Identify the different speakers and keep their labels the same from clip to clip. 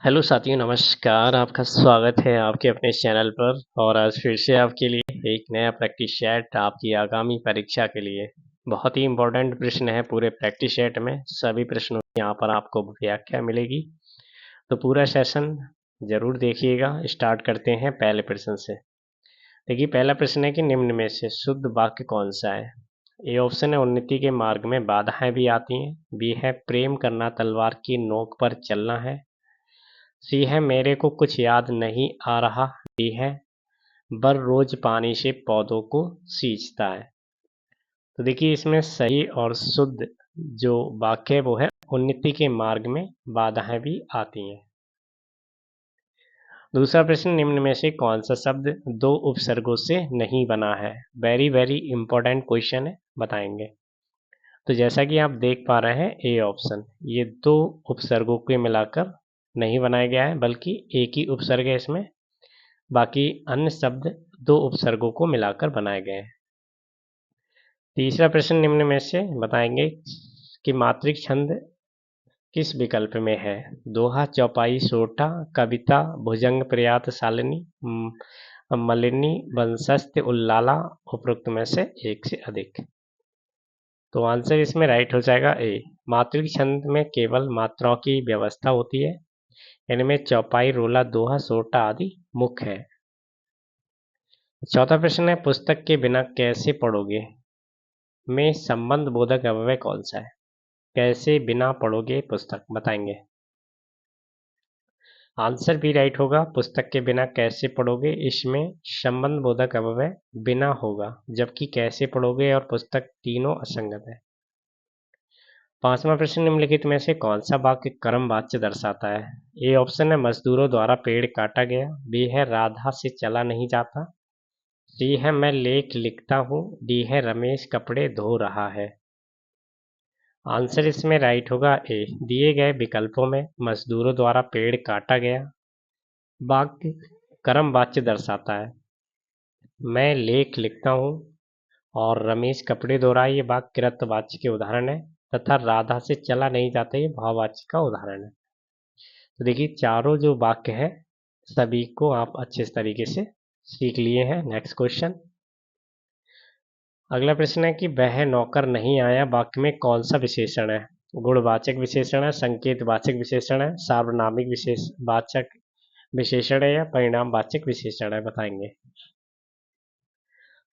Speaker 1: Hello साथियों, नमस्कार। आपका स्वागत है आपके अपने चैनल पर। और आज फिर से आपके लिए एक नया प्रैक्टिस सेट आपकी आगामी परीक्षा के लिए। बहुत ही इम्पोर्टेंट प्रश्न है पूरे प्रैक्टिस सेट में। सभी प्रश्नों की यहाँ पर आपको व्याख्या मिलेगी, तो पूरा सेशन ज़रूर देखिएगा। स्टार्ट करते हैं पहले प्रश्न से। देखिए, पहला प्रश्न है कि निम्न में से शुद्ध वाक्य कौन सा है। ए ऑप्शन है उन्नति के मार्ग में बाधाएं भी आती हैं। बी है प्रेम करना तलवार की नोक पर चलना है। सी है मेरे को कुछ याद नहीं आ रहा। डी है बर रोज पानी से पौधों को सींचता है। तो देखिए, इसमें सही और शुद्ध जो वाक्य है वो है उन्नति के मार्ग में बाधाएं भी आती हैं। दूसरा प्रश्न, निम्न में से कौन सा शब्द दो उपसर्गों से नहीं बना है। वेरी वेरी इंपॉर्टेंट क्वेश्चन है, बताएंगे। तो जैसा कि आप देख पा रहे हैं, ए ऑप्शन ये दो उपसर्गों के मिलाकर नहीं बनाया गया है, बल्कि एक ही उपसर्ग है इसमें। बाकी अन्य शब्द दो उपसर्गों को मिलाकर बनाए गए हैं। तीसरा प्रश्न, निम्न में से बताएंगे कि मात्रिक छंद किस विकल्प में है। दोहा, चौपाई, सोठा, कविता, भुजंग प्रयात शालिनी, मलिनी, वंशस्थ, उल्लाला, उपरोक्त में से एक से अधिक। तो आंसर इसमें राइट हो जाएगा ए। मात्रिक छंद में केवल मात्राओं की व्यवस्था होती है। इनमें चौपाई, रोला, दोहा, सोटा आदि मुख्य है। चौथा प्रश्न है, पुस्तक के बिना कैसे पढ़ोगे में संबंध बोधक अव्यय कौन सा है। कैसे बिना पढ़ोगे पुस्तक, बताएंगे। आंसर भी राइट होगा। पुस्तक के बिना कैसे पढ़ोगे, इसमें संबंध बोधक अव्यय बिना होगा, जबकि कैसे पढ़ोगे और पुस्तक तीनों असंगत है। पांचवा प्रश्न, निम्नलिखित में से कौन सा वाक्य कर्म वाच्य दर्शाता है। ए ऑप्शन है मजदूरों द्वारा पेड़ काटा गया। बी है राधा से चला नहीं जाता। सी है मैं लेख लिखता हूँ। डी है रमेश कपड़े धो रहा है। आंसर इसमें राइट होगा ए। दिए गए विकल्पों में मजदूरों द्वारा पेड़ काटा गया वाक्य कर्म वाच्य दर्शाता है। मैं लेख लिखता हूँ और रमेश कपड़े धो रहा है, ये वाक्य कृतवाच्य के उदाहरण है। तथा राधा से चला नहीं जाता, ये भाववाच्य का उदाहरण है। तो देखिए, चारों जो वाक्य है सभी को आप अच्छे तरीके से सीख लिए हैं। Next question. अगला प्रश्न है कि वह नौकर नहीं आया वाक्य में कौन सा विशेषण है। गुणवाचक विशेषण है, संकेतवाचक विशेषण है, सार्वनामिक वाचक विशेषण है या परिणामवाचक विशेषण है, बताएंगे।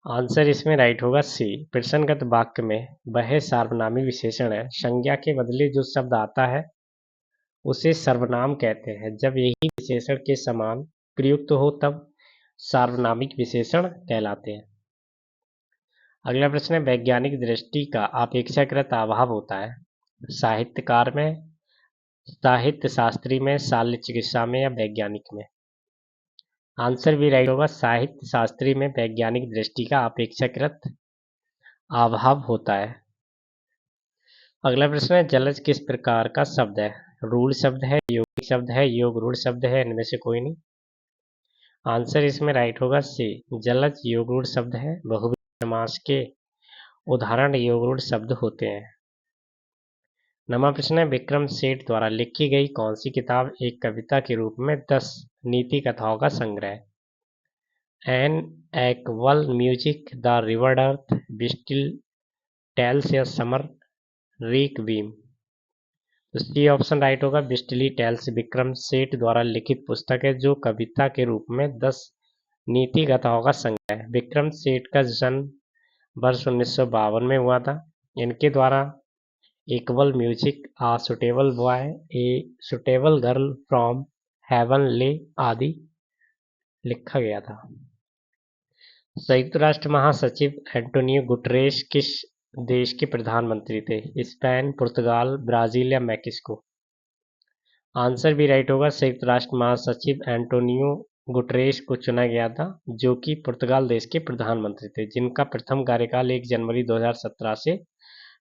Speaker 1: आंसर इसमें राइट होगा सी। प्रश्नगत वाक्य में वह सार्वनामिक विशेषण है। संज्ञा के बदले जो शब्द आता है उसे सर्वनाम कहते हैं। जब यही विशेषण के समान प्रयुक्त हो तब सार्वनामिक विशेषण कहलाते हैं। अगला प्रश्न है, वैज्ञानिक दृष्टि का अपेक्षाकृत अभाव होता है। साहित्यकार में, साहित्य शास्त्री में, शल्य चिकित्सा में या वैज्ञानिक में। आंसर भी राइट होगा। साहित्य शास्त्री में वैज्ञानिक दृष्टि का अपेक्षाकृत अभाव होता है। अगला प्रश्न है, जलज किस प्रकार का शब्द है। रूढ़ शब्द है, यौगिक शब्द है, योग रूढ़ शब्द है, इनमें से कोई नहीं। आंसर इसमें राइट होगा सी। जलज योग रूढ़ शब्द है। बहुवचन समास के उदाहरण योग रूढ़ शब्द होते हैं। नवा प्रश्न है, विक्रम सेठ द्वारा लिखी गई कौन सी किताब एक कविता के रूप में 10 नीति कथाओं का संग्रह है। An equal music, the rivered earth, beastly tales या समर रीक बीम। तो सी ऑप्शन राइट होगा। बिस्टिली टेल्स विक्रम सेठ द्वारा लिखित पुस्तक है जो कविता के रूप में 10 नीति कथाओं का संग्रह है। विक्रम सेठ का जन्म वर्ष 1952 में हुआ था। इनके द्वारा equal music, a suitable boy, a suitable girl from heaven ले आदि लिखा गया था। संयुक्त राष्ट्र महासचिव एंटोनियो गुटरेस किस देश के प्रधानमंत्री थे। स्पेन, पुर्तगाल, ब्राजील या मैक्सिको। आंसर भी राइट होगा। संयुक्त राष्ट्र महासचिव एंटोनियो गुटरेस को चुना गया था, जो कि पुर्तगाल देश के प्रधानमंत्री थे, जिनका प्रथम कार्यकाल 1 जनवरी 2017 से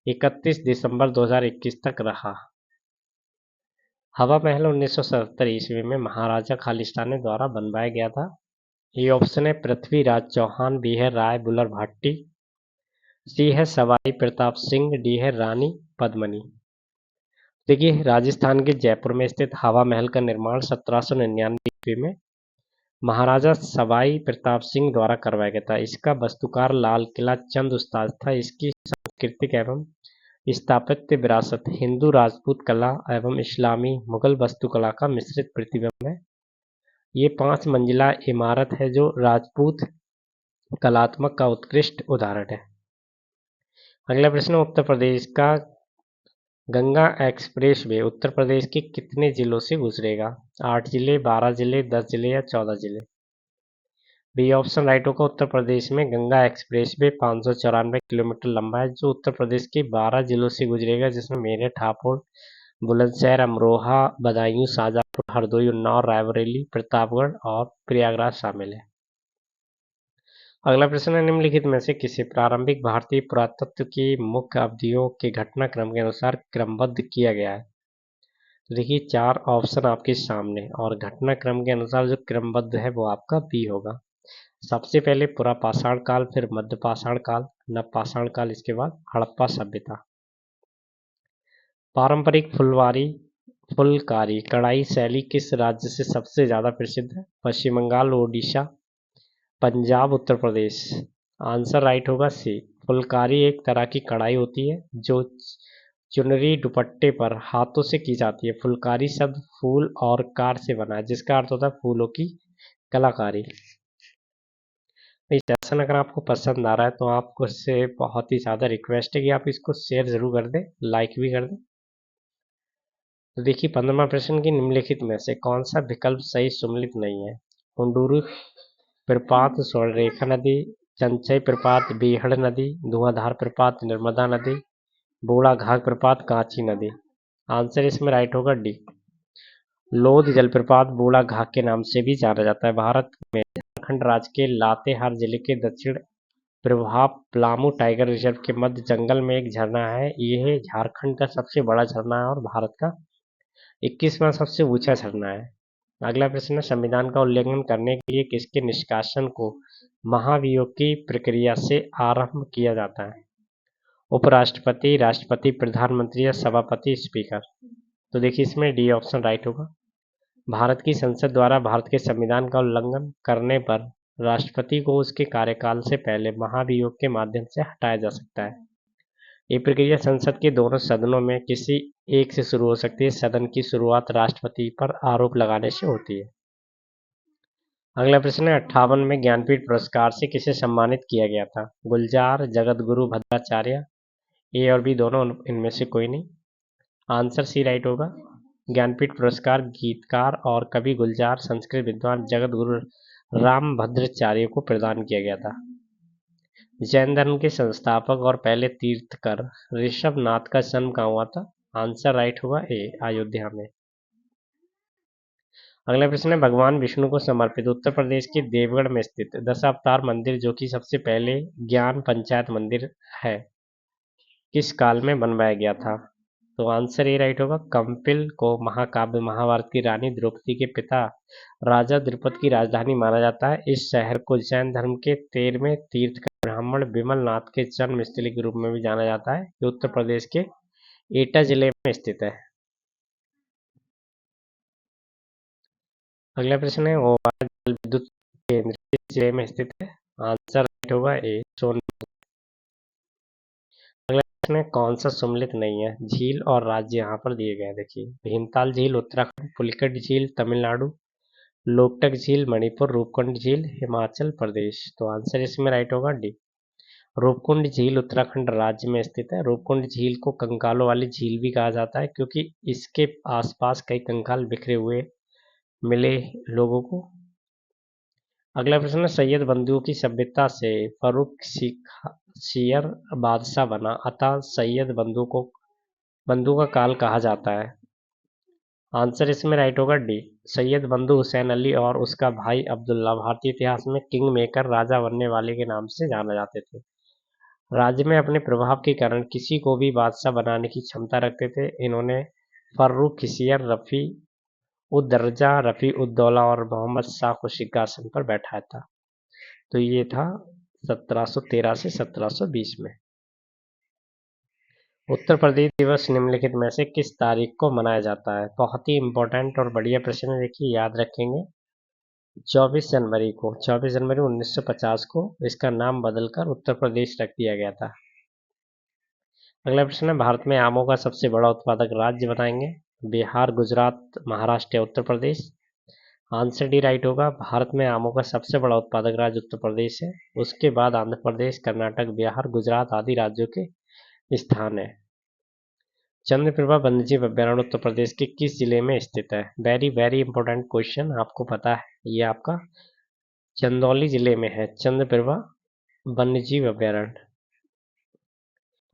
Speaker 1: 31 दिसंबर 2021 तक रहा। हवा महल 1977 ईस्वी में महाराजा खालिस्तान द्वारा बनवाया गया था। ये ऑप्शन है पृथ्वीराज चौहान, बी है राय बुलर भाट्टी, सी है सवाई प्रताप सिंह, डी है रानी पद्मनी। देखिए, राजस्थान के जयपुर में स्थित हवा महल का निर्माण 1799 ईस्वी में महाराजा सवाई प्रताप सिंह द्वारा करवाया गया था। इसका वास्तुकार लाल किला चंद उस्ताद था। इसकी सांस्कृतिक एवं स्थापत्य विरासत हिंदू राजपूत कला एवं इस्लामी मुगल वास्तुकला का मिश्रित प्रतिबिंब है। ये 5 मंजिला इमारत है जो राजपूत कलात्मक का उत्कृष्ट उदाहरण है। अगला प्रश्न, उत्तर प्रदेश का गंगा एक्सप्रेस वे उत्तर प्रदेश के कितने जिलों से गुजरेगा? 8 जिले, 12 जिले, 10 जिले या 14 जिले? बी ऑप्शन राइट होगा। उत्तर प्रदेश में गंगा एक्सप्रेस वे 594 किलोमीटर लंबा है जो उत्तर प्रदेश के 12 जिलों से गुजरेगा, जिसमें मेरठ, हापुड़, बुलंदशहर, अमरोहा, बदायूं, शाजापुर, हरदोई, उन्नाव, रायबरेली, प्रतापगढ़ और प्रयागराज शामिल है। अगला प्रश्न है, निम्नलिखित में से किसे प्रारंभिक भारतीय पुरातत्व की मुख्य अवधियों के घटनाक्रम के अनुसार क्रमबद्ध किया गया है? तो देखिए, 4 ऑप्शन आपके सामने और घटनाक्रम के अनुसार जो क्रमबद्ध है वो आपका बी होगा। सबसे पहले पुरापाषाण काल, फिर मध्यपाषाण काल, नवपाषाण काल, इसके बाद हड़प्पा सभ्यता। पारंपरिक फुलकारी कढ़ाई शैली किस राज्य से सबसे ज्यादा प्रसिद्ध है? पश्चिम बंगाल, ओडिशा, पंजाब, उत्तर प्रदेश? आंसर राइट होगा सी। फुलकारी एक तरह की कढ़ाई होती है जो चुनरी दुपट्टे पर हाथों से की जाती है। फुलकारी शब्द फूल और कार से बना है, जिसका अर्थ होता है फूलों की कलाकारी। इस सेशन अगर आपको पसंद आ रहा है तो आपको इससे बहुत ही ज़्यादा रिक्वेस्ट है कि आप इसको शेयर जरूर कर दें, लाइक भी कर दें। तो देखिए, 15वां प्रश्न की निम्नलिखित में से कौन सा विकल्प सही सम्मिलित नहीं है? कुंडूरू प्रपात, स्वर्णरेखा नदी, चंचय प्रपात, बीहड़ नदी, धुआंधार प्रपात, नर्मदा नदी, बूढ़ा घाघ प्रपात, कांची नदी? आंसर इसमें राइट होगा डी। लोध जलप्रपात बूढ़ा घाघ के नाम से भी जाना जाता है। भारत में झारखंड राज्य के लातेहार जिले के दक्षिण प्रभाव पलामू टाइगर रिजर्व के मध्य जंगल में एक झरना है। यह झारखंड का सबसे बड़ा झरना है और भारत का 21वां सबसे ऊंचा झरना है। अगला प्रश्न है, संविधान का उल्लंघन करने के लिए किसके निष्कासन को महाभियोग की प्रक्रिया से आरंभ किया जाता है? उपराष्ट्रपति, राष्ट्रपति, प्रधानमंत्री या सभापति, स्पीकर? तो देखिए, इसमें डी ऑप्शन राइट होगा। भारत की संसद द्वारा भारत के संविधान का उल्लंघन करने पर राष्ट्रपति को उसके कार्यकाल से पहले महाभियोग के माध्यम से हटाया जा सकता है। ये प्रक्रिया संसद के दोनों सदनों में किसी एक से शुरू हो सकती है। सदन की शुरुआत राष्ट्रपति पर आरोप लगाने से होती है। अगला प्रश्न है, 58 में ज्ञानपीठ पुरस्कार से किसे सम्मानित किया गया था? गुलजार, जगत गुरु भद्राचार्य? ए और बी दोनों इनमें से कोई नहीं। आंसर सी राइट होगा। ज्ञानपीठ पुरस्कार गीतकार और कवि गुलजार संस्कृत विद्वान जगत गुरु रामभद्राचार्य को प्रदान किया गया था। जैन धर्म के संस्थापक और पहले तीर्थकर ऋषभनाथ का जन्म कहाँ हुआ था? आंसर राइट होगा ए, अयोध्या में। अगला प्रश्न है, भगवान विष्णु को समर्पित उत्तर प्रदेश के देवगढ़ में स्थित दशावतार मंदिर जो कि सबसे पहले ज्ञान पंचायत मंदिर है, किस काल में बनवाया गया था? तो आंसर ए राइट होगा। कंपिल को महाकाव्य महाभारत की रानी द्रौपदी के पिता राजा द्रुपद की राजधानी माना जाता है। इस शहर को जैन धर्म के 13वें तीर्थकर ब्राह्मण विमल नाथ के जन्म स्थली के रूप में भी जाना जाता है, जो उत्तर प्रदेश के एटा जिले में स्थित है। अगला प्रश्न है, ओवारा जल विद्युत केंद्र किस जिले में स्थित है? आंसर राइट होगा ए, सोनभद्र। अगला प्रश्न है, कौन सा सम्मिलित नहीं है? झील और राज्य यहाँ पर दिए गए हैं। देखिए, भीमताल झील उत्तराखंड, पुलिकट झील तमिलनाडु, लोकटक झील मणिपुर, रूपकुंड झील हिमाचल प्रदेश? तो आंसर इसमें राइट होगा डी। रूपकुंड झील उत्तराखंड राज्य में स्थित है। रूपकुंड झील को कंकालों वाली झील भी कहा जाता है क्योंकि इसके आसपास कई कंकाल बिखरे हुए मिले लोगों को। अगला प्रश्न है, सैयद बंधुओं की सभ्यता से फर्रुख सियर बादशाह बना, अतः सैयद बंधु का काल कहा जाता है। आंसर इसमें राइट होगा डी। सैयद बंधु हुसैन अली और उसका भाई अब्दुल्ला भारतीय इतिहास में किंग मेकर राजा बनने वाले के नाम से जाना जाते थे। राज्य में अपने प्रभाव के कारण किसी को भी बादशाह बनाने की क्षमता रखते थे। इन्होंने फर्रुख खिसियर, रफी उद्दर्जा, रफी उद्दौला और मोहम्मद शाह को सिंहासन पर बैठाया था। तो ये था 1713 से 1720 में। उत्तर प्रदेश दिवस निम्नलिखित में से किस तारीख को मनाया जाता है? बहुत ही इंपॉर्टेंट और बढ़िया प्रश्न है, देखिए याद रखेंगे। 24 जनवरी को, 24 जनवरी 1950 को इसका नाम बदलकर उत्तर प्रदेश रख दिया गया था। अगला प्रश्न है, भारत में आमों का सबसे बड़ा उत्पादक राज्य बताएंगे? बिहार, गुजरात, महाराष्ट्र या Uttar Pradesh? Answer D right होगा। भारत में आमों का सबसे बड़ा उत्पादक राज्य उत्तर प्रदेश है। उसके बाद आंध्र प्रदेश, कर्नाटक, बिहार, गुजरात आदि राज्यों के स्थान है। चंद्रप्रभा वन्यजीव अभयारण्य उत्तर प्रदेश के किस जिले में स्थित है? वेरी वेरी इंपॉर्टेंट क्वेश्चन, आपको पता है ये आपका चंदौली जिले में है चंद्रप्रभा वन्यजीव अभयारण्य।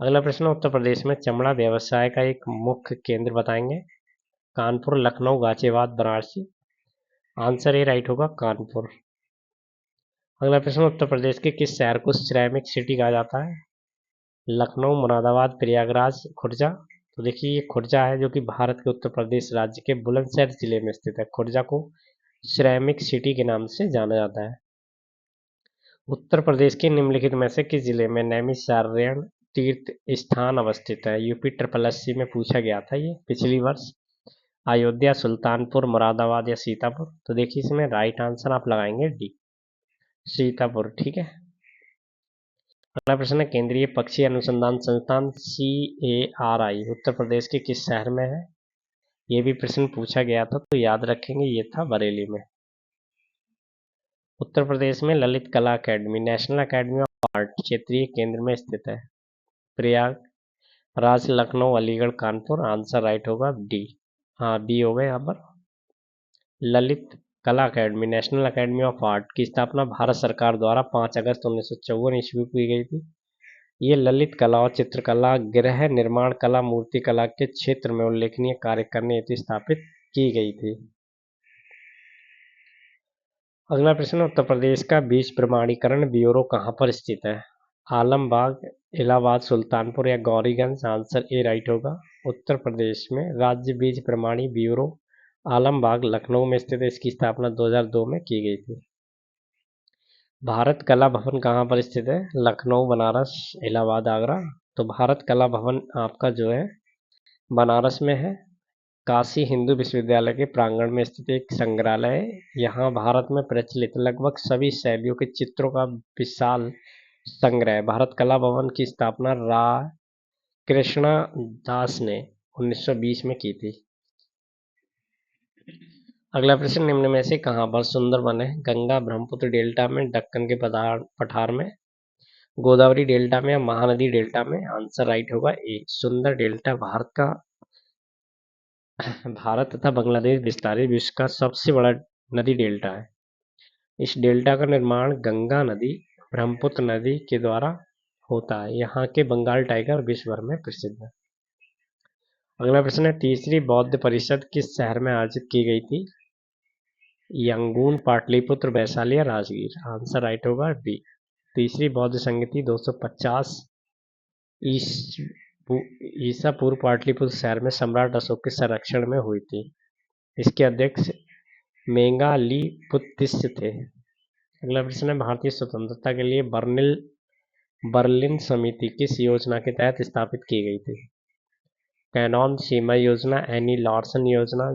Speaker 1: अगला प्रश्न, उत्तर प्रदेश में चमड़ा व्यवसाय का एक मुख्य केंद्र बताएंगे? Kanpur, Lucknow, Ghaziabad, Varanasi? Answer A right होगा, कानपुर। अगला प्रश्न, उत्तर प्रदेश के किस शहर को सिरेमिक सिटी कहा जाता है? लखनऊ, मुरादाबाद, प्रयागराज, खुर्जा? तो देखिए ये खुर्जा है, जो कि भारत के उत्तर प्रदेश राज्य के बुलंदशहर जिले में स्थित है। खुर्जा को सिरेमिक सिटी के नाम से जाना जाता है। उत्तर प्रदेश के निम्नलिखित में से किस जिले में नैमिषारण्य तीर्थ स्थान अवस्थित है? यूपी SSC में पूछा गया था ये पिछली वर्ष। अयोध्या, सुल्तानपुर, मुरादाबाद या सीतापुर? तो देखिए इसमें राइट आंसर आप लगाएंगे डी, सीतापुर। ठीक है। अगला प्रश्न है, केंद्रीय पक्षी अनुसंधान संस्थान CARI उत्तर प्रदेश के किस शहर में है? ये भी प्रश्न पूछा गया था, तो याद रखेंगे ये था बरेली में। उत्तर प्रदेश में ललित कला academy, national academy of art क्षेत्रीय केंद्र में स्थित है। प्रयाग, राज, लखनऊ, अलीगढ़, कानपुर? आंसर राइट होगा डी, हाँ बी होगा यहाँ पर। ललित कला academy, national academy of art की स्थापना भारत सरकार द्वारा 5 अगस्त 1954 ईस्वी को की गई थी। ये ललित कला और चित्रकला, गृह निर्माण कला, मूर्ति कला के क्षेत्र में उल्लेखनीय कार्य करने हेतु स्थापित की गई थी। अगला प्रश्न, उत्तर प्रदेश का बीज प्रमाणीकरण ब्यूरो कहाँ पर स्थित है? आलमबाग, इलाहाबाद, सुल्तानपुर या गौरीगंज? आंसर ए राइट होगा। उत्तर प्रदेश में राज्य बीज प्रमाणी ब्यूरो आलमबाग, लखनऊ में स्थित है। इसकी स्थापना 2002 में की गई थी। भारत कला भवन कहाँ पर स्थित है? लखनऊ, बनारस, इलाहाबाद, आगरा? तो भारत कला भवन आपका जो है बनारस में है। काशी हिंदू विश्वविद्यालय के प्रांगण में स्थित एक संग्रहालय है। यहाँ भारत में प्रचलित लगभग सभी शैलियों के चित्रों का विशाल संग्रह है। भारत कला भवन की स्थापना राय कृष्णा दास ने 1920 में की थी। अगला प्रश्न, निम्न में से कहाँ पर सुंदरवन है? गंगा ब्रह्मपुत्र डेल्टा में, दक्कन के पठार में, गोदावरी डेल्टा में या महानदी डेल्टा में? आंसर राइट होगा ए, सुंदर डेल्टा भारत तथा बांग्लादेश विस्तारित विश्व का सबसे बड़ा नदी डेल्टा है। इस डेल्टा का निर्माण गंगा नदी, ब्रह्मपुत्र नदी के द्वारा होता है। यहाँ के बंगाल टाइगर विश्व भर में प्रसिद्ध है। अगला प्रश्न है, तीसरी बौद्ध परिषद किस शहर में आयोजित की गई थी? यंगून, पाटलिपुत्र, वैशाली या राजगीर? आंसर राइट होगा बी। तीसरी बौद्ध संगति 250 ईसा पूर्व पाटलिपुत्र शहर में सम्राट अशोक के संरक्षण में हुई थी। इसके अध्यक्ष मेगालिपुत्तिस थे। अगला प्रश्न है, भारतीय स्वतंत्रता के लिए बर्लिन समिति किस योजना के तहत स्थापित की गई थी? कैनॉन सीमा योजना, एनी लार्सन योजना,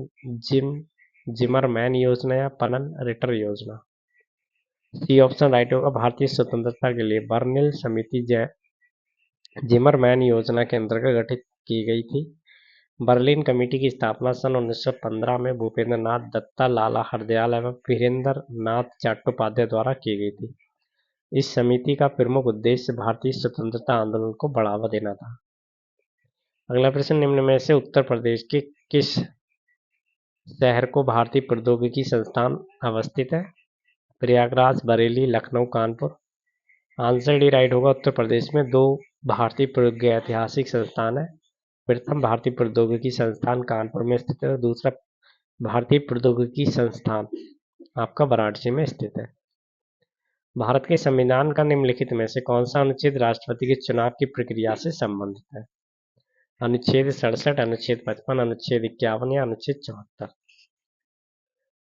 Speaker 1: जिमरमैन योजना या पनन रिटर योजना? सी ऑप्शन राइट होगा। भारतीय स्वतंत्रता के लिए बर्लिन समिति जिमरमैन योजना के अंतर्गत गठित की गई थी। बर्लिन कमेटी की स्थापना सन 1915 में भूपेंद्र नाथ दत्ता, लाला हरदयाल एवं वीरेंद्र नाथ चट्टोपाध्याय द्वारा की गई थी। इस समिति का प्रमुख उद्देश्य भारतीय स्वतंत्रता आंदोलन को बढ़ावा देना था। अगला प्रश्न, निम्न में से उत्तर प्रदेश के किस शहर को भारतीय प्रौद्योगिकी संस्थान अवस्थित है? Prayagraj, Bareilly, Lucknow, Kanpur? Answer D right होगा। उत्तर प्रदेश में 2 भारतीय प्रागैतिहासिक संस्थान है। प्रथम भारतीय प्रौद्योगिकी संस्थान कानपुर में स्थित है और दूसरा भारतीय प्रौद्योगिकी संस्थान आपका वाराणसी में स्थित है। भारत के संविधान का निम्नलिखित में से कौन सा अनुच्छेद राष्ट्रपति के चुनाव की प्रक्रिया से संबंधित है? अनुच्छेद 67, अनुच्छेद 55, अनुच्छेद 51 या अनुच्छेद 74?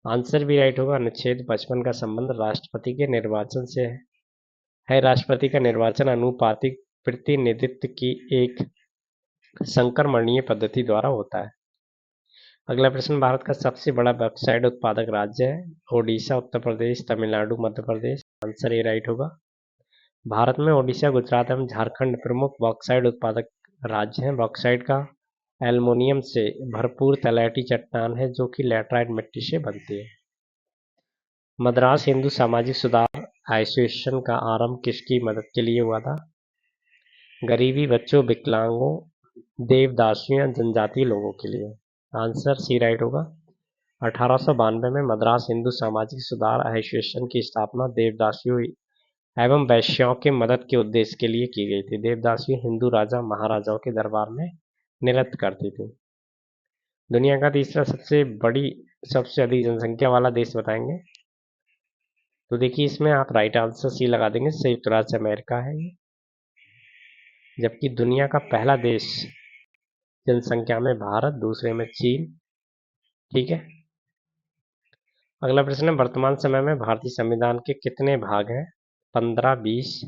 Speaker 1: आंसर भी राइट होगा। अनुच्छेद 55 का संबंध राष्ट्रपति के निर्वाचन से है। राष्ट्रपति का निर्वाचन अनुपातिक प्रतिनिधित्व की एक संक्रमणीय पद्धति द्वारा होता है। अगला प्रश्न, भारत का सबसे बड़ा बॉक्साइट उत्पादक राज्य है? Odisha, Uttar Pradesh, Tamil Nadu, Madhya Pradesh. Answer A right होगा। भारत में ओडिशा, गुजरात एवं झारखंड प्रमुख बॉक्साइट उत्पादक राज्य हैं। बॉक्साइट का एल्युमिनियम से भरपूर तलैटी चट्टान है जो कि लैटराइट मिट्टी से बनती है। मद्रास हिंदू सामाजिक सुधार एसोसिएशन का आरंभ किसकी मदद के लिए हुआ था? गरीबी, बच्चों, विकलांगों, देवदासियों या जनजातीय लोगों के लिए। आंसर सी राइट होगा। 1892 में मद्रास हिंदू सामाजिक सुधार एसोसिएशन की स्थापना देवदासियों एवं वैश्याओं के मदद के उद्देश्य के लिए की गई थी। देवदासियों हिंदू राजा महाराजाओं के दरबार में नृत्य करती थी। दुनिया का तीसरा सबसे अधिक जनसंख्या वाला देश बताएंगे? तो देखिए, इसमें आप राइट आंसर सी लगा देंगे, संयुक्त राज्य अमेरिका है ये। जबकि दुनिया का पहला देश जनसंख्या में भारत, दूसरे में चीन। ठीक है। अगला प्रश्न है, वर्तमान समय में भारतीय संविधान के कितने भाग हैं? 15, 20,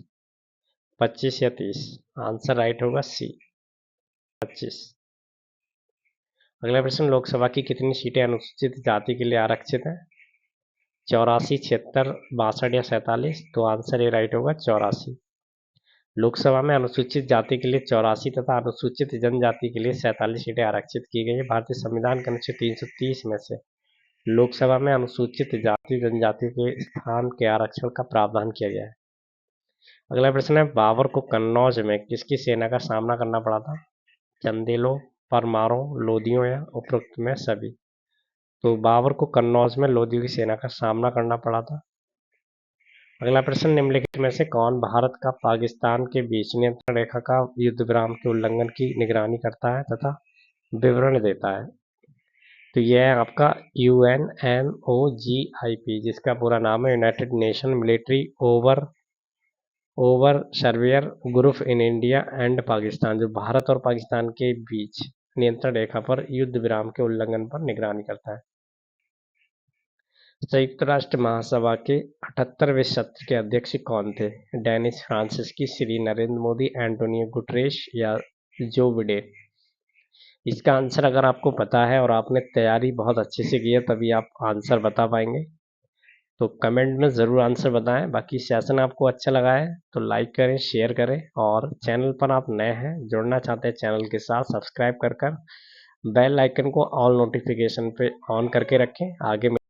Speaker 1: 25 या 30। आंसर राइट होगा सी, 25। अगला प्रश्न, लोकसभा की कितनी सीटें अनुसूचित जाति के लिए आरक्षित हैं? 84, 76, 62 या 47। तो आंसर ए राइट होगा 84। लोकसभा में अनुसूचित जाति के लिए 84 तथा अनुसूचित जनजाति के लिए 47 सीटें आरक्षित की गई है। भारतीय संविधान के अनुच्छेद 330 में से लोकसभा में अनुसूचित जाति जनजाति के स्थान के आरक्षण का प्रावधान किया गया है। अगला प्रश्न है, बाबर को कन्नौज में किसकी सेना का सामना करना पड़ा था? चंदेलों, परमारों, लोदियों या उपरोक्त में सभी। तो बाबर को कन्नौज में लोदियों की सेना का सामना करना पड़ा था। अगला प्रश्न, निम्नलिखित में से कौन भारत का पाकिस्तान के बीच नियंत्रण रेखा का युद्ध विराम के उल्लंघन की निगरानी करता है तथा विवरण देता है? तो यह है आपका UNMOGIP, जिसका पूरा नाम है United nation military over surveyor group in India and Pakistan, जो भारत और पाकिस्तान के बीच नियंत्रण रेखा पर युद्ध विराम के उल्लंघन पर निगरानी करता है। संयुक्त राष्ट्र महासभा के 78वें सत्र के अध्यक्ष कौन थे? Dennis Francis, Shri Narendra Modi, Antonio Guterres या जो बिडेन। इसका आंसर अगर आपको पता है और आपने तैयारी बहुत अच्छे से की है तभी आप आंसर बता पाएंगे। तो कमेंट में ज़रूर आंसर बताएं। बाकी सेशन आपको अच्छा लगा है तो लाइक करें, शेयर करें, और चैनल पर आप नए हैं, जुड़ना चाहते हैं चैनल के साथ, सब्सक्राइब कर बेल आइकन को ऑल नोटिफिकेशन पे ऑन करके रखें। आगे